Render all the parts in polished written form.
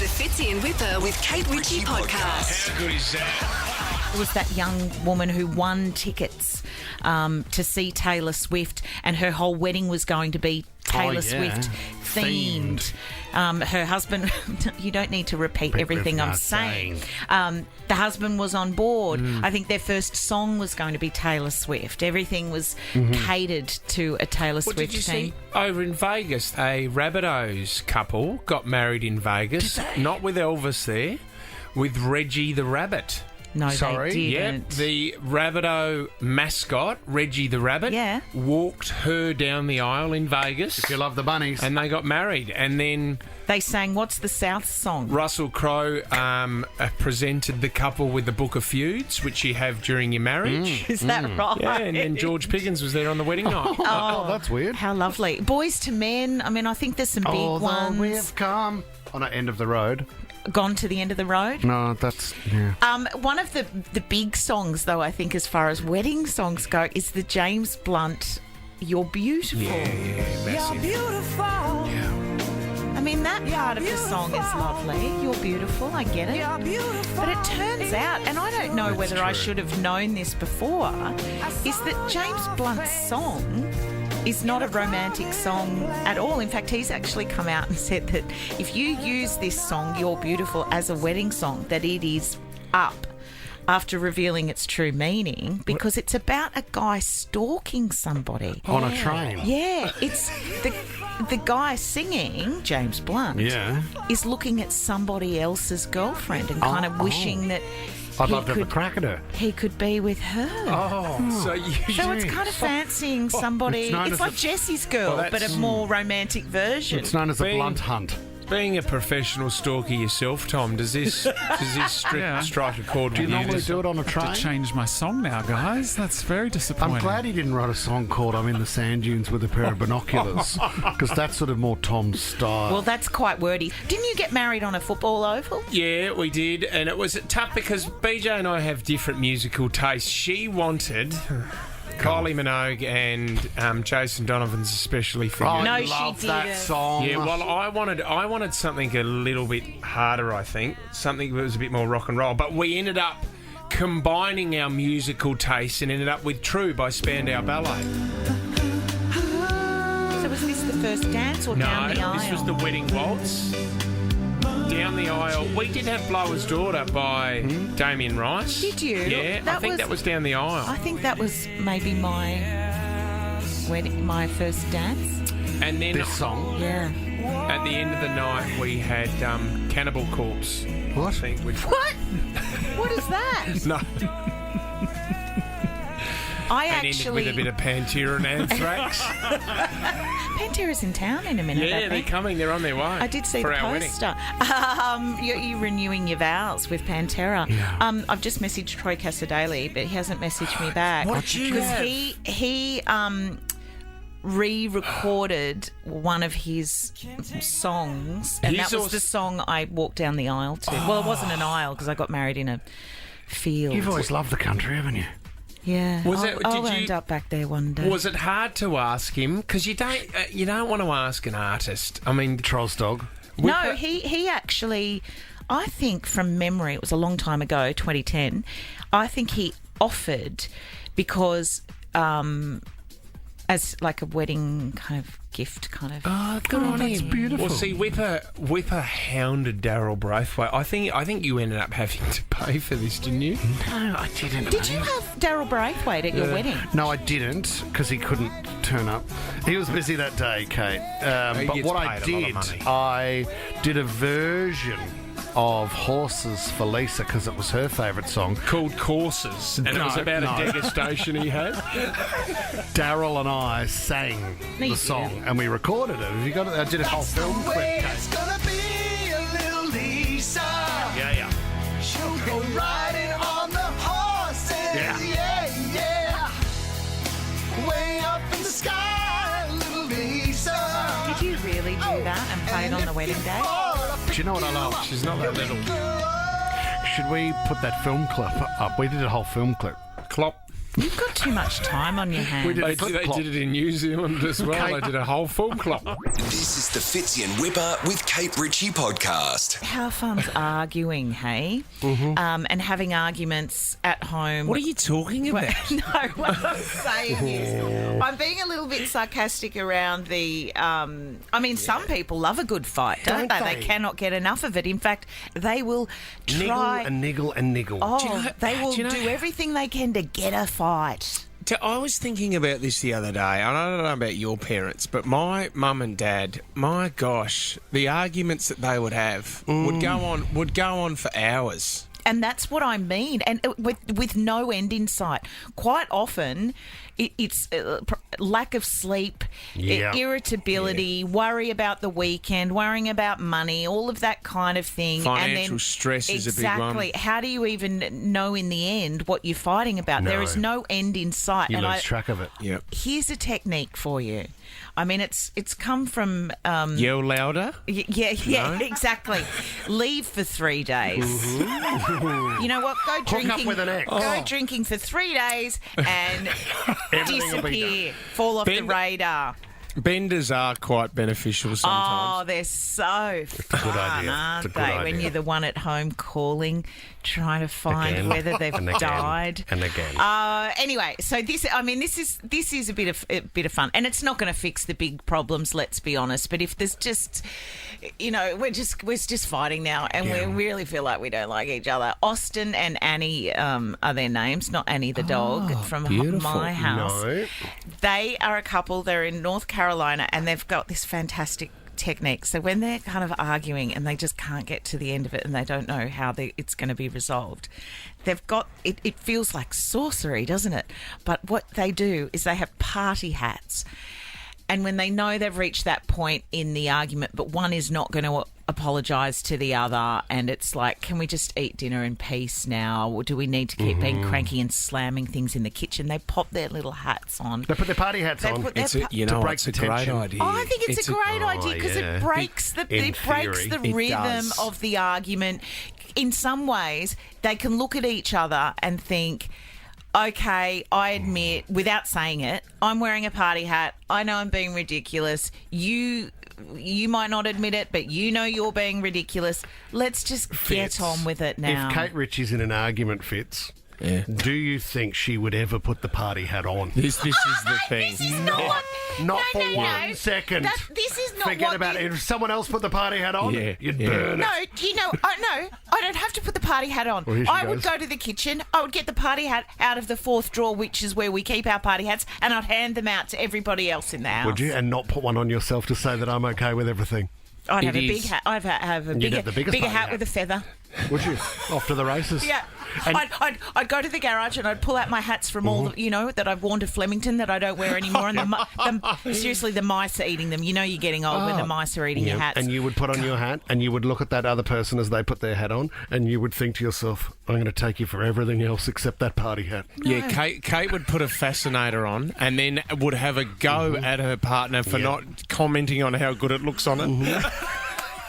is the Fitzy and Whipper with Kate Ritchie podcast. How good is that? It was that young woman who won tickets to see Taylor Swift, and her whole wedding was going to be Taylor Swift themed. Her husband, you don't need to repeat everything I'm saying. The husband was on board. I think their first song was going to be Taylor Swift. Everything was catered to a Taylor Swift Did you theme. see over in Vegas, a Rabbitohs couple got married in Vegas, not with Elvis there, with Reggie the Rabbit. No, they didn't. Yep, the Rabbitoh mascot, Reggie the Rabbit, walked her down the aisle in Vegas. If you love the bunnies. And they got married. And then They sang What's the South song? Russell Crowe presented the couple with the Book of Feuds, which you have during your marriage. Is that right? Yeah, and then George Pickens was there on the wedding night. Oh, that's weird. How lovely. Boys to Men. I mean, I think there's some big ones. We have come on an end of the road. Gone to the end of the road. No, that's... Yeah. One of the big songs, though, I think, as far as wedding songs go, is the James Blunt You're Beautiful. Yeah, massive. You're beautiful. I mean, that part of the song is lovely. You're beautiful, I get it. You're beautiful. But it turns out, and I don't know whether I should have known this before, is that James Blunt's song is not a romantic song at all. In fact, he's actually come out and said that if you use this song, You're Beautiful, as a wedding song, that it is up after revealing its true meaning, because it's about a guy stalking somebody. On a train. Yeah, it's the guy singing, James Blunt, is looking at somebody else's girlfriend and kind of wishing that I'd love to have a crack at her. he could be with her. So So it's kind of fancying somebody. It's like Jessie's Girl, but a more romantic version. It's known as a blunt hunt. Being a professional stalker yourself, Tom, does this strike a chord with Do you? you normally do it on a To train? change my song now, guys. That's very disappointing. I'm glad he didn't write a song called I'm in the sand dunes with a pair of binoculars, because that's sort of more Tom's style. Well, that's quite wordy. Didn't you get married on a football oval? Yeah, we did, and it was tough because BJ and I have different musical tastes. She wanted Kylie Minogue and Jason Donovan's especially for I you. No, she love that didn't. song. Yeah, well, I wanted something a little bit harder, I think. Something that was a bit more rock and roll. But we ended up combining our musical tastes and ended up with True by Spandau Ballet. So was this the first dance or down the aisle? This was the wedding waltz. Down the aisle. We did have Blower's Daughter by Damien Rice. Did you? Yeah, I think that was down the aisle. I think that was maybe my first dance. And then This song. Yeah. at the end of the night, we had Cannibal Corpse. What? I think. What? What is that? No. I And actually... ended with a bit of Pantera and Anthrax. Pantera's in town in a minute, I Yeah, they're think. coming. They're on their way. I did see for the our wedding. poster. You're renewing your vows with Pantera. Yeah. I've just messaged Troy Casadei, but he hasn't messaged me back. What did you have? He re-recorded one of his songs, and He's that was also- the song I walked down the aisle to. Well, it wasn't an aisle because I got married in a field. You've always loved the country, haven't you? Yeah. Was I'll did you- end up back there one day. Was it hard to ask him? Because you don't want to ask an artist. I mean, Troll's dog. No, he actually, I think from memory, it was a long time ago, 2010, I think he offered because as like a wedding kind of gift kind of. Oh, good on that's him. beautiful. Well, see, Whipper hounded Daryl Braithwaite. I think you ended up having to pay for this, didn't you? No, I didn't. Did you have Daryl Braithwaite at your wedding? No, I didn't, because he couldn't turn up. He was busy that day, Kate. He But gets what I paid a lot of did, money. I did a version of Horses for Lisa, because it was her favourite song. Called Courses, and it was No, about no. a degustation he had. Daryl and I sang you the song, and we recorded it. Have you got it? I did a whole film clip, Kate. It's gonna be a little Lisa. Yeah. She'll go riding on the horses. Yeah. Way up in the sky, little Lisa. Did you really do that and play it on the wedding day? Do you know what I love? She's not that little. Should we put that film clip up? We did a whole film clip. Clop. You've got too much time on your hands. They did it in New Zealand as well. They did a whole full clock. This is the Fitzy and Whipper with Kate Ritchie podcast. How fun's arguing, hey? And having arguments at home. What are you talking about? No, what I'm saying is, I'm being a little bit sarcastic around the. Some people love a good fight, don't they? They cannot get enough of it. In fact, they will try and niggle and niggle. Oh, they will do everything they can to get a fight. I was thinking about this the other day. I don't know about your parents, but my mum and dad, my gosh, the arguments that they would have would go on for hours. And that's what I mean, and with no end in sight. Quite often, it's lack of sleep, irritability, worry about the weekend, worrying about money, all of that kind of thing. Financial stress is a big one. Exactly. How do you even know in the end what you're fighting about? No. There is no end in sight. You lose track of it. Yep. Here's a technique for you. I mean, it's come from... Yell louder? Yeah, exactly. Leave for 3 days. You know what? Go drinking. Hook up with an ex. Go drinking for 3 days and disappear. Fall off the radar. Benders are quite beneficial sometimes. Oh, they're so fun, idea. aren't It's a good they? When idea. you're the one at home calling, trying to find Again. whether they've And again. died. And again. Anyway, so this is a bit of fun, and it's not going to fix the big problems. Let's be honest. But if there's just, we're just fighting now, and we really feel like we don't like each other. Austin and Annie are their names, not Annie the dog from my house. No. They are a couple. They're in North Carolina, and they've got this fantastic technique. So when they're kind of arguing and they just can't get to the end of it and they don't know how it's going to be resolved, they've got it. It feels like sorcery, doesn't it? But what they do is they have party hats. And when they know they've reached that point in the argument, but one is not going to apologise to the other, and it's like, can we just eat dinner in peace now? Or do we need to keep being cranky and slamming things in the kitchen? They pop their little hats on. They put their party hats on. It's a great idea. Oh, I think it's a great idea because it breaks the rhythm does. of the argument. In some ways, they can look at each other and think, okay, I admit, without saying it, I'm wearing a party hat. I know I'm being ridiculous. You might not admit it, but you know you're being ridiculous. Let's just get on with it now. If Kate Ritchie's in an argument, Fitz, do you think she would ever put the party hat on? This is the thing. This is not what... Not No, for no, one no. second. This is not Forget what about this- it. If someone else put the party hat on, you'd burn it. No, I don't have to put the party hat on. Well, here she I would goes. go to the kitchen, I would get the party hat out of the fourth drawer, which is where we keep our party hats, and I'd hand them out to everybody else in the house. Would you? And not put one on yourself to say that I'm okay with everything? I'd have It a big is. hat. I'd have a You'd bigger, have the biggest bigger party hat hat. with a feather. Would you? Off to the races? Yeah. And- I'd go to the garage and I'd pull out my hats from all the, that I've worn to Flemington that I don't wear anymore. And seriously, the mice are eating them. You know you're getting old when the mice are eating your hats. And you would put on your hat and you would look at that other person as they put their hat on and you would think to yourself, I'm going to take you for everything else except that party hat. Yeah, Kate would put a fascinator on and then would have a go at her partner for not commenting on how good it looks on it.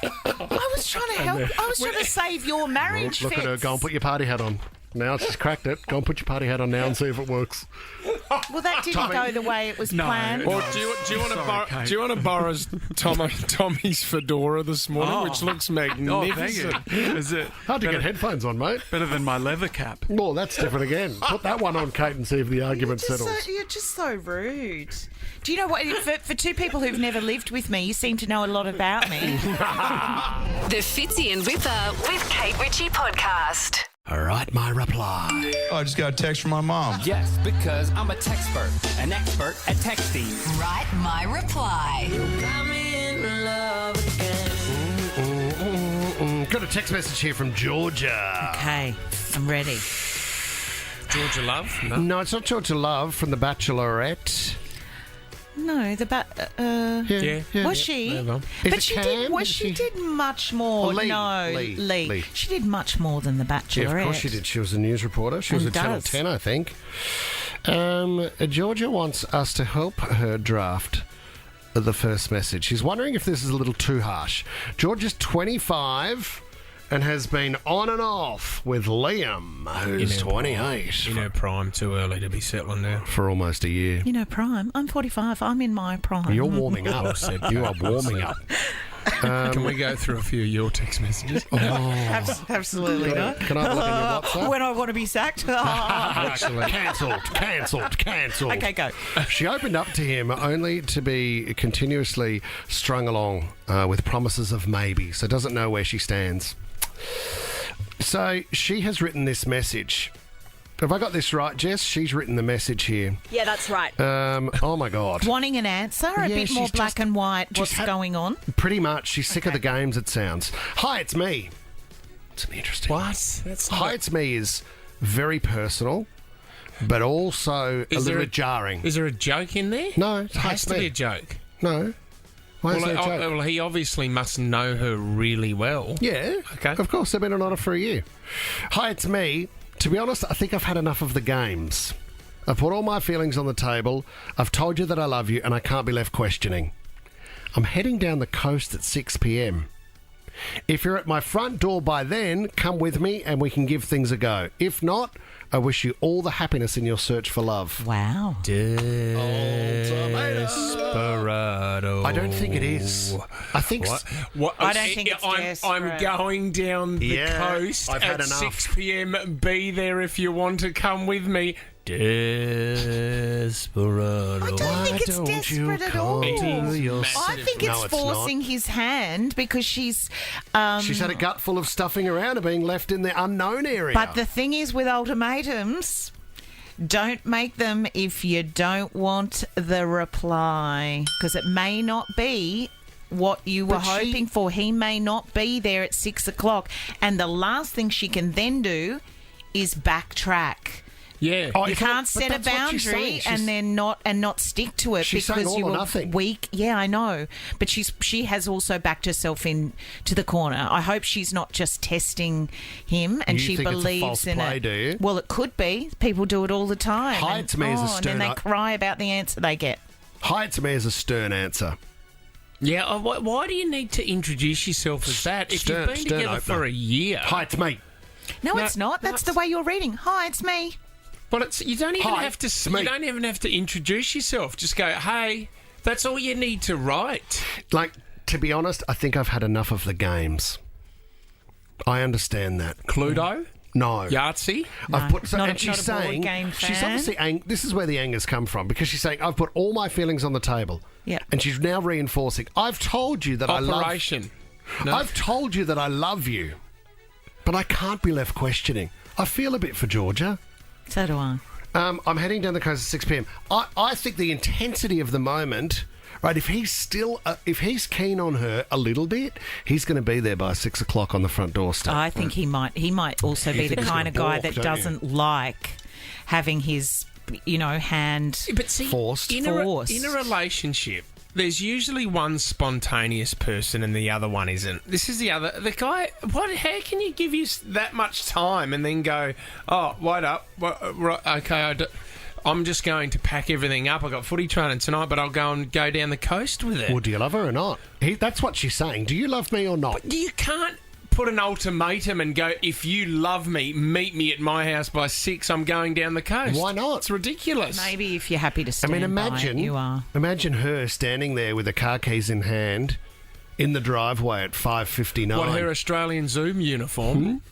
I was trying to help. I was trying to save your marriage, Look at her, Fitz. go and put your party hat on. Now she's cracked it. Go and put your party hat on now and see if it works. Well, that didn't go the way it was planned. Or do you want to borrow Tommy's fedora this morning, which looks Oh, thank you. magnificent? Is it Hard to get headphones on, mate. better than my leather cap? Oh, that's different again. Put that one on, Kate, and see if the argument settles. You're just so rude. Do you know what? For two people who've never lived with me, you seem to know a lot about me. The Fitzy and Whipper with Kate Ritchie podcast. All right, my reply. I just got a text from my mom. Yes, because I'm a textpert, an expert at texting. Write my reply. Got a text message here from Georgia. Okay, I'm ready. Georgia Love? No, it's not Georgia Love from The Bachelorette. No, Yeah. was she? There you go. Is But it she Cam? did. Is She she- did much more. Oh, Lee. No, Lee. She did much more than the Bachelorette. Yeah, of course she did. She was a news reporter. She was And at Channel does. 10, I think. Georgia wants us to help her draft the first message. She's wondering if this is a little too harsh. Georgia's 25 and has been on and off with Liam, who's 28. In her prime, too early to be settling down. For almost a year. You know, prime. I'm 45. I'm in my prime. You're warming up. You are warming up. Can we go through a few of your text messages? Absolutely not. Can I have a look in your WhatsApp? When I want to be sacked. Cancelled. Okay, go. She opened up to him only to be continuously strung along with promises of maybe, so doesn't know where she stands. So she has written this message. Have I got this right, Jess? She's written the message here. Yeah, that's right. Oh, my God. Wanting an answer, a bit more black and white. What's going on? Pretty much. She's sick of the games, it sounds. Hi, it's me. It's an interesting one. What? Hi, it's me is very personal, but also a little bit jarring. Is there a joke in there? No, It has to be a joke. No. Why is there a joke? Well, he obviously must know her really well. Yeah. Okay. Of course, they've been on order for a year. Hi, it's me. To be honest, I think I've had enough of the games. I've put all my feelings on the table. I've told you that I love you and I can't be left questioning. I'm heading down the coast at 6 p.m. If you're at my front door by then, come with me and we can give things a go. If not, I wish you all the happiness in your search for love. Wow. Desperado. I don't think it is. I think... I don't think it's I'm desperate. going down the coast I've had at enough. 6 p.m. Be there if you want to come with me. Desperado. I don't think it's desperate at all. I think it's No, it's forcing not. his hand because she's... She's had a gut full of stuffing around and being left in the unknown area. But the thing is with ultimatums, don't make them if you don't want the reply, because it may not be what you were hoping for. He may not be there at 6 o'clock, and the last thing she can then do is backtrack. Yeah. You can't set a boundary and then not stick to it she's saying because all you or were nothing. weak. Yeah, I know, but she has also backed herself in to the corner. I hope she's not just testing him and You she think it's a believes false in play, it. do you? Well, it could be. People do it all the time. Hi, it's me as a and then they stern- cry about the answer they get. Hi, it's me as a stern answer. Yeah, why do you need to introduce yourself as that if Stern- you've been stern together opener. for a year? Hi, it's me. No, it's not. That's the way you're reading. Hi, it's me. But you don't even Hi, have to. it's You me. don't even have to introduce yourself. Just go, hey. That's all you need to write. Like, to be honest, I think I've had enough of the games. I understand that. Cluedo, No. Yahtzee. I've put, not and a- she's not a board saying game she's fan. obviously this is where the anger's come from, because she's saying I've put all my feelings on the table. Yeah. And she's now reinforcing. I've told you that Operation. No. I've told you that I love you, but I can't be left questioning. I feel a bit for Georgia. So do I. I'm heading down the coast at 6 p.m. I think the intensity of the moment, right? If he's keen on her a little bit, he's going to be there by 6 o'clock on the front doorstep. I think he might also be the think he's kind of gonna guy balk, that don't you? doesn't like having his, hand But see, Forced. in a relationship, there's usually one spontaneous person and the other one isn't. This is the other. The guy. What? How can you give you that much time and then go? Oh, wait up. Right, okay, I'm just going to pack everything up. I got footy training tonight, but I'll go down the coast with it. Well, do you love her or not? That's what she's saying. Do you love me or not? But you can't put an ultimatum and go, if you love me, meet me at my house by 6, I'm going down the coast. Why not? It's ridiculous. Maybe if you're happy to stand by imagine it, you are. Imagine her standing there with the car keys in hand in the driveway at 5:59. What, her Australian Zoom uniform?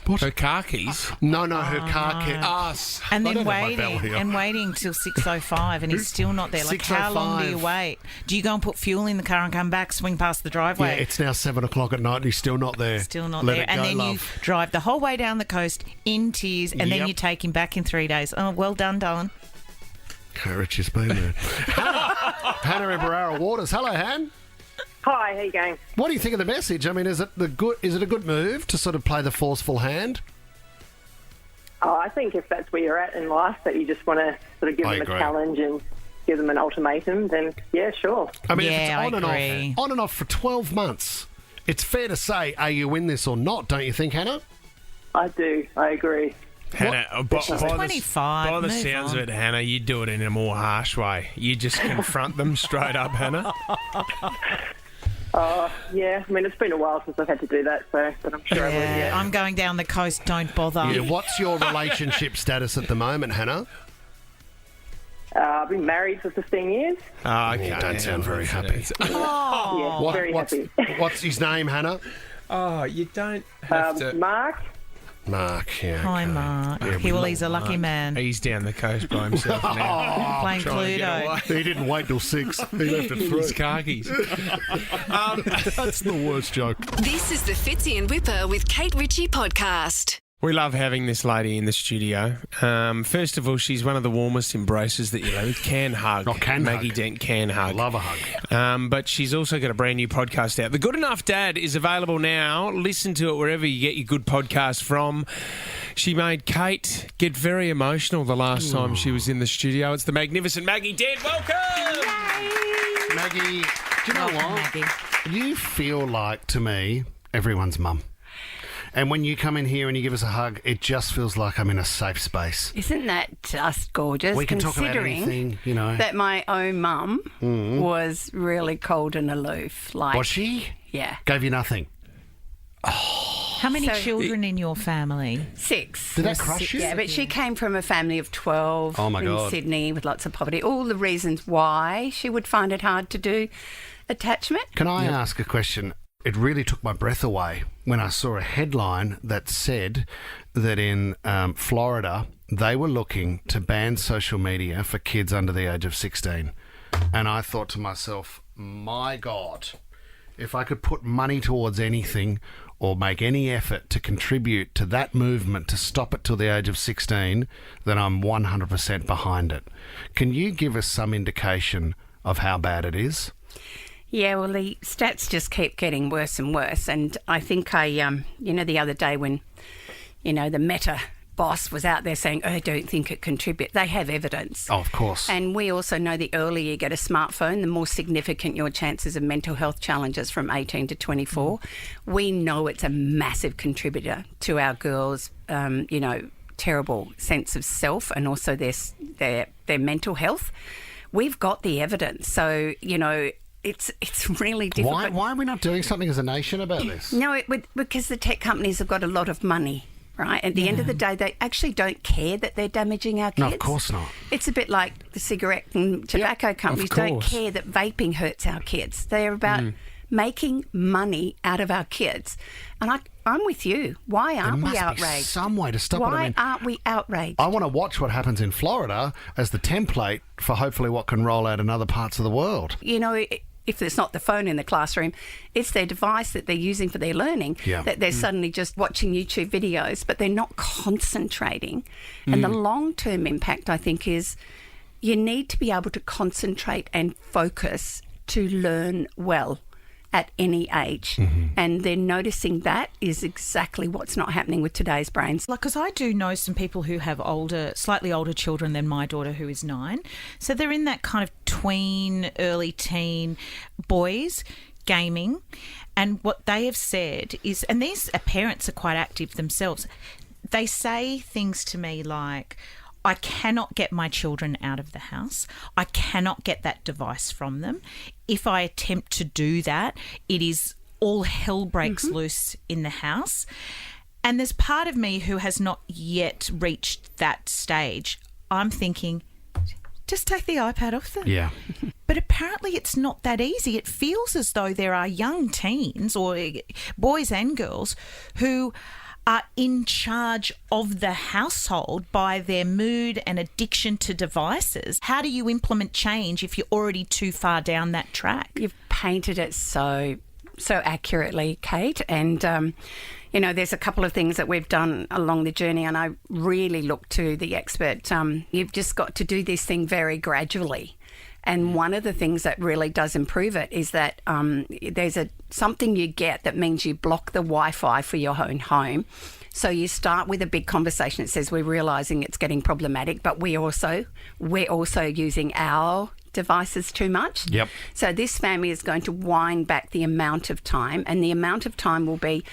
What? Her car keys? No, her car keys. Us. And I then don't have my bell here. waiting till 6:05, and he's still not there. Like, how long do you 6:05? wait? Do you go and put fuel in the car and come back, swing past the Yeah, driveway? it's now 7 o'clock at night and he's still not there. Still not Let there. it And go, then love. you drive the whole way down the coast in tears, and then Yep. you take him back in 3 days. Oh, well done, darling. Okay, Richie's been there. Hannah in Barara Waters. Hello, Han. Hi, how you going? What do you think of the message? I mean, is it a good move to sort of play the forceful hand? Oh, I think if that's where you're at in life, that you just want to sort of give I them agree. a challenge and give them an ultimatum, then yeah, sure. I mean, Yeah, if it's I on agree. on and off for 12 months, it's fair to say, are you in this or not, don't you think, Hannah? I do. I agree. Hannah, She's 25. By the Move sounds on. of it, Hannah, you do it in a more harsh way. You just confront them straight up, Hannah. Yeah, I mean, it's been a while since I've had to do that, but I'm sure I will, yeah. I'm going down the coast, don't bother. Yeah, what's your relationship status at the moment, Hannah? I've been married for 15 years. Okay. You don't sound very happy. Yeah, very happy. What's his name, Hannah? Oh, you don't have to... Mark? Mark, yeah. Hi, okay. Mark. Yeah, He's a lucky man. He's down the coast by himself now. Playing Trying to get Cluedo. away. He didn't wait till 6. He left at 3. His khakis. That's the worst joke. This is the Fitzy and Whipper with Kate Ritchie podcast. We love having this lady in the studio. First of all, she's one of the warmest embraces that you know. Can hug. Maggie Dent can hug. Love a hug. But she's also got a brand new podcast out. The Good Enough Dad is available now. Listen to it wherever you get your good podcast from. She made Kate get very emotional the last time she was in the studio. It's the magnificent Maggie Dent. Welcome! Maggie, do you know Welcome, what? Maggie. You feel like, to me, everyone's mum. And when you come in here and you give us a hug, it just feels like I'm in a safe space. Isn't that just gorgeous? We can talk about considering anything, you know. that my own mum was really cold and aloof. Like, Was she? Yeah. Gave you nothing? How many children in your family? 6. Did that crush you? Yeah, but she came from a family of 12 Oh, my in God. Sydney with lots of poverty. All the reasons why she would find it hard to do attachment. Can I ask a question? It really took my breath away when I saw a headline that said that in Florida, they were looking to ban social media for kids under the age of 16. And I thought to myself, my God, if I could put money towards anything or make any effort to contribute to that movement to stop it till the age of 16, then I'm 100% behind it. Can you give us some indication of how bad it is? Yeah, well, the stats just keep getting worse and worse. And I think the other day when, the Meta boss was out there saying, I don't think it contributes. They have evidence. Oh, of course. And we also know the earlier you get a smartphone, the more significant your chances of mental health challenges from 18 to 24. We know it's a massive contributor to our girls', terrible sense of self and also their mental health. We've got the evidence. So, it's really difficult. Why are we not doing something as a nation about this? No, because the tech companies have got a lot of money, right? At the end of the day, they actually don't care that they're damaging our kids. No, of course not. It's a bit like the cigarette and tobacco companies don't care that vaping hurts our kids. They're about making money out of our kids. And I'm with you. Why aren't we There must be outraged? some way to stop it. Why aren't we outraged? I want to watch what happens in Florida as the template for hopefully what can roll out in other parts of the world. If it's not the phone in the classroom, it's their device that they're using for their learning, that they're suddenly just watching YouTube videos, but they're not concentrating. And the long-term impact, I think, is you need to be able to concentrate and focus to learn well at any age. And they're noticing that is exactly what's not happening with today's brains. Because I do know some people who have slightly older children than my daughter, who is 9. So they're in that kind of tween, early teen boys gaming. And what they have said is, and these parents are quite active themselves, they say things to me like, I cannot get my children out of the house. I cannot get that device from them. If I attempt to do that, it is all hell breaks loose in the house. And there's part of me who has not yet reached that stage. I'm thinking, just take the iPad off them. Yeah. But apparently it's not that easy. It feels as though there are young teens or boys and girls who are in charge of the household by their mood and addiction to devices. How do you implement change if you're already too far down that track? You've painted it so accurately, Kate. And, there's a couple of things that we've done along the journey, and I really look to the expert. You've just got to do this thing very gradually. And one of the things that really does improve it is that there's something you get that means you block the Wi-Fi for your own home. So you start with a big conversation that says we're realising it's getting problematic, but we're also using our devices too much. Yep. So this family is going to wind back the amount of time, and the amount of time will be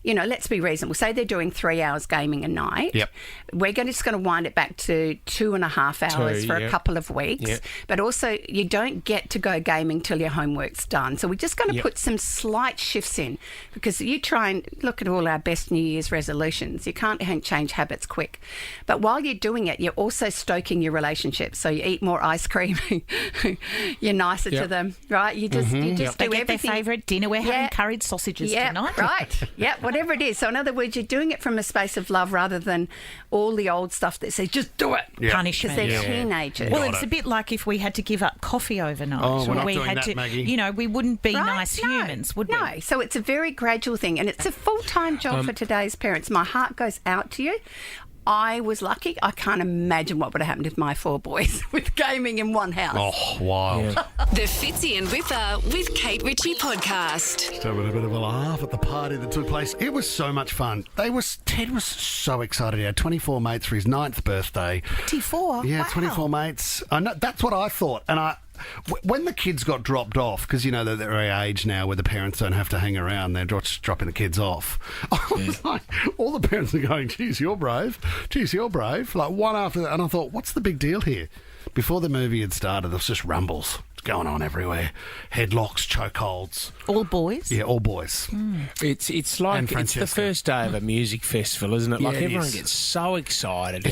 let's be reasonable. Say they're doing 3 hours gaming a night. Yep. We're just going to wind it back to 2.5 hours for a couple of weeks. Yep. But also, you don't get to go gaming till your homework's done. So we're just going to put some slight shifts in, because you try and look at all our best New Year's resolutions. You can't change habits quick. But while you're doing it, you're also stoking your relationship. So you eat more ice cream. You're nicer to them, right? You just They do get their everything. favourite dinner. We're having curried sausages tonight. Right. Yeah, whatever it is. So in other words, you're doing it from a space of love rather than all the old stuff that says, just do it. Punishment. Because they're teenagers. Well, it's a bit like if we had to give up coffee overnight. Oh, we're not we doing had that, to, Maggie. we wouldn't be Right? nice humans, would we? No. So it's a very gradual thing, and it's a full-time job for today's parents. My heart goes out to you. I was lucky. I can't imagine what would have happened with my 4 boys with gaming in one house. Oh, wild. The Fitzy and Whipper with Kate Ritchie podcast. Just having a bit of a laugh at the party that took place. It was so much fun. Ted was so excited. He had 24 mates for his 9th birthday. 24? Yeah, Wow. 24 mates. I know, that's what I thought. And when the kids got dropped off, because they're at their age now where the parents don't have to hang around, they're just dropping the kids off. I was like, all the parents are going, geez, you're brave. Geez, you're brave. Like one after that. And I thought, what's the big deal here? Before the movie had started, there was just rumbles going on everywhere. Headlocks, chokeholds. All boys? Yeah, all boys. It's like And it's the Francesca. first day of a music festival, isn't it? Yeah, Like it everyone is. gets so excited.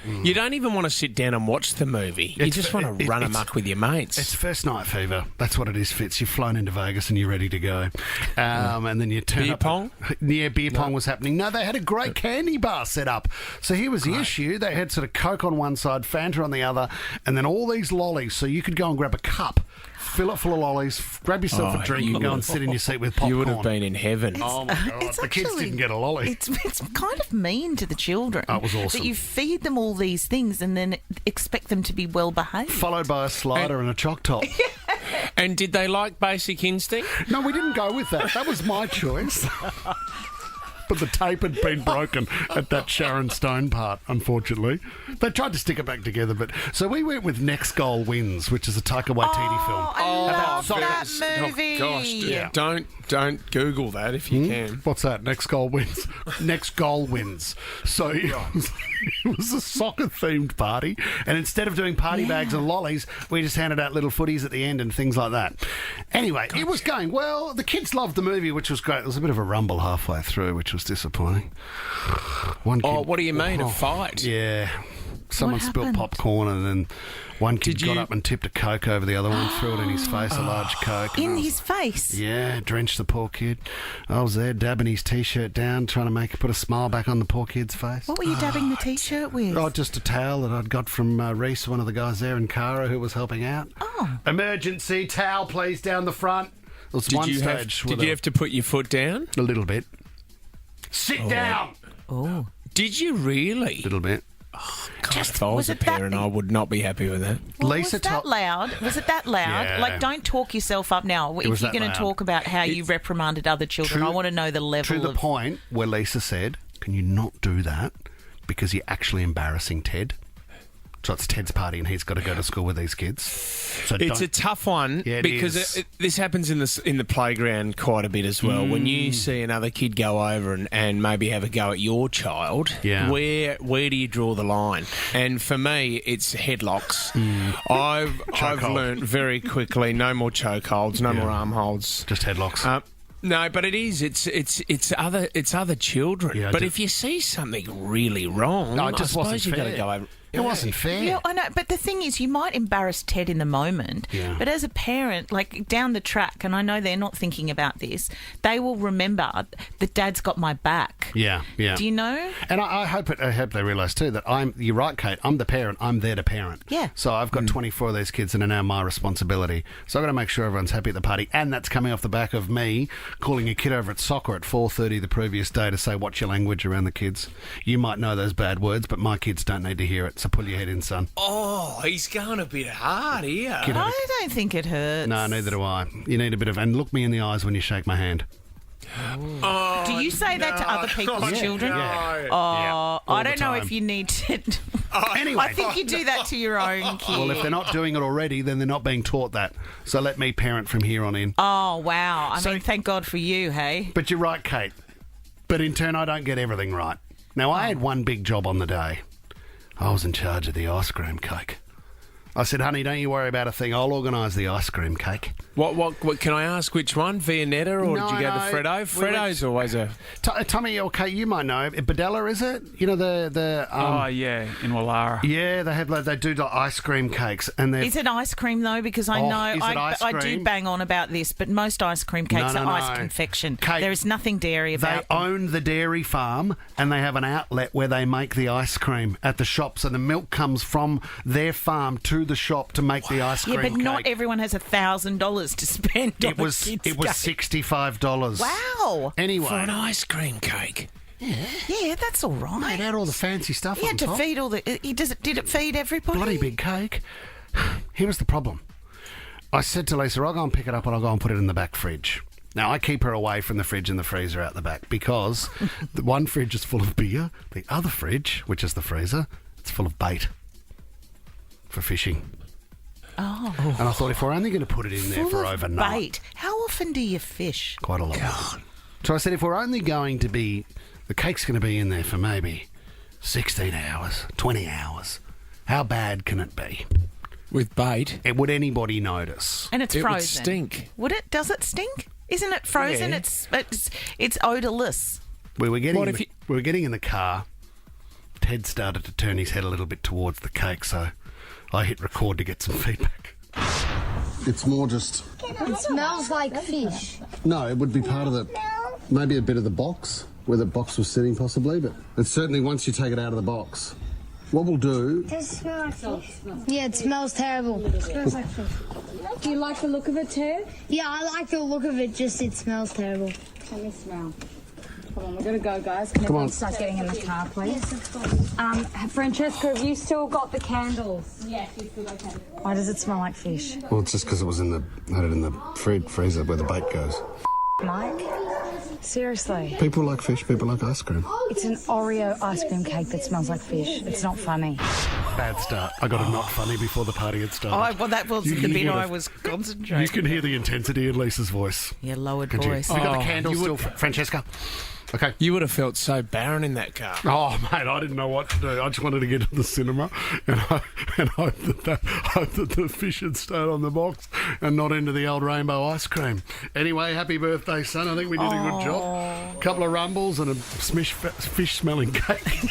You don't even want to sit down and watch the movie. You just want to run amok with your mates. It's first night fever. That's what it is, Fitz. You've flown into Vegas and you're ready to go. And then you turn Beer up. pong? Yeah, beer pong was happening. No, they had a great candy bar set up. So here was the issue. They had sort of Coke on one side, Fanta on the other, and then all these lollies. So you could go and grab a cup, fill it full of lollies, grab yourself a drink and go and sit in your seat with popcorn. You would have been in heaven. Oh, my God. The kids didn't get a lolly. It's kind of mean to the children. Oh, it was awesome. That you feed them all these things and then expect them to be well behaved. Followed by a slider and a choc top. And did they like Basic Instinct? No, we didn't go with that. That was my choice. But the tape had been broken at that Sharon Stone part, unfortunately. They tried to stick it back together, but... So we went with Next Goal Wins, which is a Taika Waititi film. I love that Oh, movie. gosh, don't Google that if you can. What's that? Next Goal Wins. Next Goal Wins. So it was a soccer-themed party, and instead of doing party bags and lollies, we just handed out little footies at the end and things like that. Anyway, it was going well. The kids loved the movie, which was great. There was a bit of a rumble halfway through, which was disappointing. One kid, What do you mean, a fight? Yeah. Someone spilled happened? popcorn, and then one kid Did got you- up and tipped a Coke over the other one, threw it in his face, a large Coke. and I In was- his face? Yeah, drenched the poor kid. I was there dabbing his T-shirt down, trying to put a smile back on the poor kid's face. What were you dabbing the T-shirt with? Oh, just a towel that I'd got from Reese, one of the guys there, and Cara, who was helping out. Oh. Emergency towel, please, down the front. There was one stage Did you have to put your foot down? a little bit. Sit down. Oh. Did you really? A little bit. God, if I was a it that parent, I would not be happy with that. Well, Lisa was that told- loud? Was it that loud? Yeah. Like, don't talk yourself up now. If was you're that going loud. to talk about how you reprimanded other children, True- I want to know the level To the of... point where Lisa said, "Can you not do that because you're actually embarrassing Ted?" So it's Ted's party, and he's got to go to school with these kids. So It's a don't- tough one Yeah, it because is. this happens in the playground quite a bit as well. When you see another kid go over and maybe have a go at your child, Yeah. where do you draw the line? And for me, it's headlocks. I've Chokehold. learnt very quickly no more chokeholds, no more arm holds. just headlocks. No, but it is. It's other children. Yeah, I but do- if you see something really wrong, No, it just I wasn't suppose you've got to fair. go over. It wasn't fair. Yeah, I know, but the thing is, you might embarrass Ted in the moment, Yeah. but as a parent, like down the track, and I know they're not thinking about this, they will remember that Dad's got my back. Yeah, yeah. Do you know? And I hope they realise too that you're right, Kate. I'm the parent. I'm there to parent. Yeah. So I've got 24 of these kids, and are now my responsibility. So I've got to make sure everyone's happy at the party, and that's coming off the back of me calling a kid over at soccer at 4:30 the previous day to say, "Watch your language around the kids. You might know those bad words, but my kids don't need to hear it. So pull your head in, son." Oh, he's going a bit hard here. Get out of- I don't think it hurts. No, neither do I. You need a bit of... And look me in the eyes when you shake my hand. Do you say that to other people's children? Yeah. Oh, all I the don't know time. if you need to. Anyway. I think you do that to your own kid. Well, if they're not doing it already, then they're not being taught that. So let me parent from here on in. Oh, wow. I mean, thank God for you, hey? But you're right, Kate. But in turn, I don't get everything right. Now, I had one big job on the day. I was in charge of the ice cream cake. I said, honey, don't you worry about a thing. I'll organise the ice cream cake. What can I ask which one? Viennetta or did you go to Freddo? Freddo's always a... Tommy, okay, you might know. Badella, is it? You know, the oh, yeah, in Wallara. Yeah, they do the ice cream cakes. And is it ice cream, though? Because I know I do bang on about this, but most ice cream cakes are ice confection. Kate, there is nothing dairy about them. They own the dairy farm and they have an outlet where they make the ice cream at the shops, and the milk comes from their farm to the shop to make the ice cream cake. Yeah, but not cake. Everyone has $1,000 to spend on it was $65. Wow. Anyway. For an ice cream cake. Yeah, that's all right. Mate, had all the fancy stuff He on had to top. feed all the... Did it feed everybody? Bloody big cake. Here was the problem. I said to Lisa, I'll go and pick it up and I'll go and put it in the back fridge. Now, I keep her away from the fridge and the freezer out the back because the one fridge is full of beer, the other fridge, which is the freezer, it's full of bait for fishing. Oh. And I thought, if we're only going to put it in there for overnight... bait. How often do you fish? Quite a lot. So I said, if we're only going to be... The cake's going to be in there for maybe 16 hours, 20 hours. How bad can it be? With bait? Would anybody notice? And it's frozen. It would stink. Would it? Does it stink? Isn't it frozen? Yeah. It's odourless. We were getting in the car. Ted started to turn his head a little bit towards the cake, so I hit record to get some feedback. It's more just... It smells like fish. No, it would be part of the... Maybe a bit of the box, where the box was sitting possibly, but it's certainly once you take it out of the box. What we'll do... Does it smell like fish? Yeah, it smells terrible. It smells like fish. Do you like the look of it too? Yeah, I like the look of it, just it smells terrible. Let me smell. Come on, we're going to go, guys. Can everyone start getting in the car, please? Francesca, have you still got the candles? Yes, we still got candles. Why does it smell like fish? Well, it's just because it was had it in the freezer where the bait goes. Mike? Seriously? People like fish, people like ice cream. It's an Oreo ice cream cake that smells like fish. It's not funny. Bad start. I got a not funny before the party had started. Oh, well, that was the bit I was concentrating. You can hear the intensity in Lisa's voice. Yeah, lowered voice. You got the candle still, Francesca? Okay. You would have felt so barren in that car. Oh, mate, I didn't know what to do. I just wanted to get to the cinema and hope that the fish had stayed on the box and not into the old rainbow ice cream. Anyway, happy birthday, son. I think we did a good job. A couple of rumbles and a fish-smelling cake.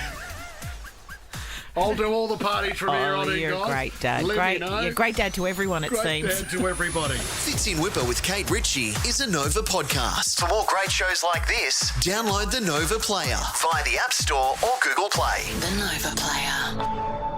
I'll do all the parties from here on in, guys. You're a great dad. Great dad to everyone, it seems. Great dad to everybody. Fits in Whipper with Kate Ritchie is a Nova podcast. For more great shows like this, download the Nova Player via the App Store or Google Play. The Nova Player.